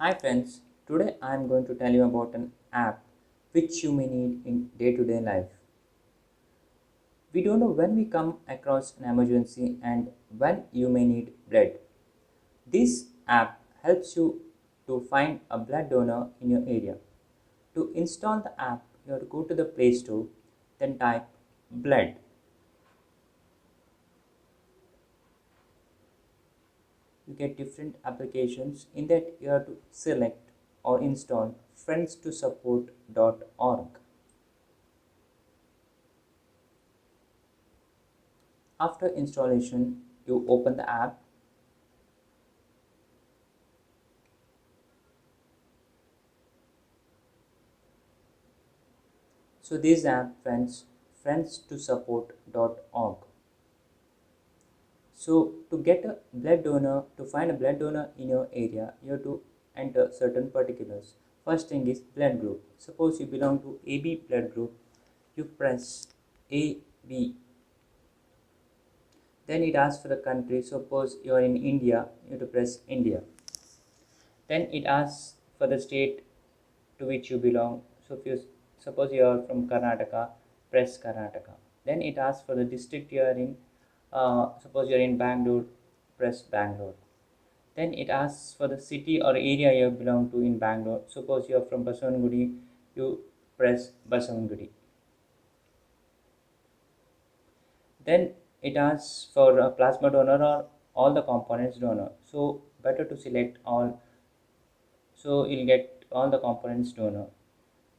Hi friends, today I am going to tell you about an app which you may need in day-to-day life. We don't know when we come across an emergency and when you may need blood. This app helps you to find a blood donor in your area. To install the app, you have to go to the Play Store, then type blood. You get different applications. In that you have to select or install friends2support.org. After installation, you open the app. So this app, friends2support.org. So to get a blood donor, to find a blood donor in your area, you have to enter certain particulars. First thing is blood group. Suppose you belong to AB blood group, you press AB. Then it asks for the country. Suppose you are in India, you have to press India. Then it asks for the state to which you belong. So if you suppose you are from Karnataka, press Karnataka. Then it asks for the district you are in. Suppose you are in Bangalore, press Bangalore. Then it asks for the city or area you belong to in Bangalore. Suppose you are from Basavangudi, you press Basavangudi. Then it asks for a plasma donor or all the components donor. So better to select all. So you'll get all the components donor.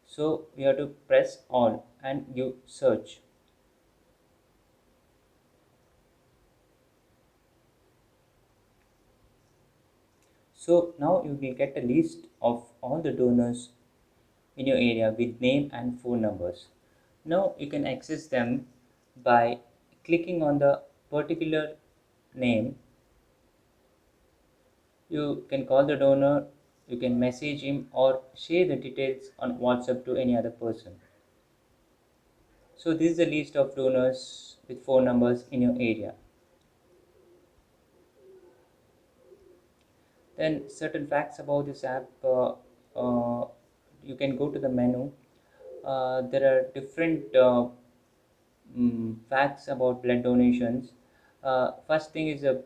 So we have to press all and give search. So now you will get a list of all the donors in your area with name and phone numbers. Now you can access them by clicking on the particular name. You can call the donor, you can message him or share the details on WhatsApp to any other person. So this is the list of donors with phone numbers in your area. Then certain facts about this app, you can go to the menu. There are different facts about blood donations. First thing is if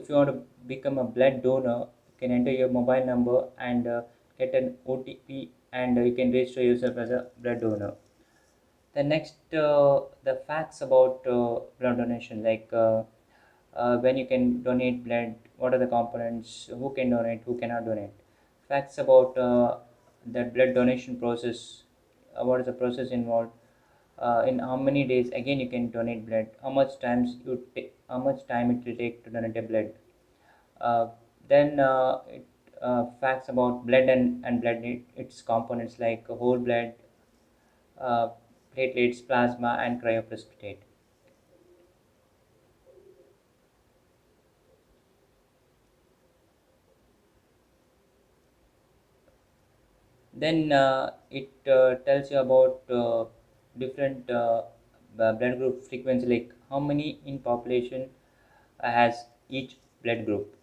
you want to become a blood donor, you can enter your mobile number and get an OTP, and you can register yourself as a blood donor. The next, the facts about blood donation, like when you can donate blood, what are the components, who can donate, who cannot donate. Facts about the blood donation process, what is the process involved, in how many days again you can donate blood, how much time it will take to donate a blood. Uh, then facts about blood and blood its components like whole blood, uh, platelets, plasma, and cryoprecipitate. Then it tells you about different blood group frequency, like how many in population has each blood group.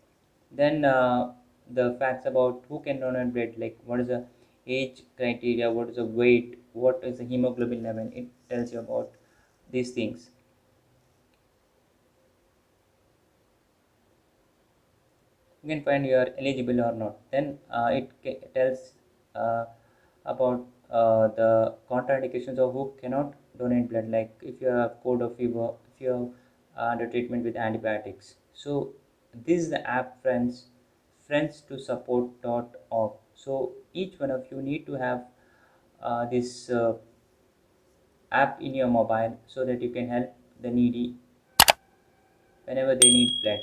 Then the facts about who can donate blood, like what is the age criteria, what is the weight, what is the hemoglobin level. It tells you about these things. You can find you are eligible or not. Then it tells uh, about the contraindications of who cannot donate blood, like if you have cold or fever, if you are under treatment with antibiotics. So this is the app, friends2support.org. So each one of you need to have this app in your mobile so that you can help the needy whenever they need blood.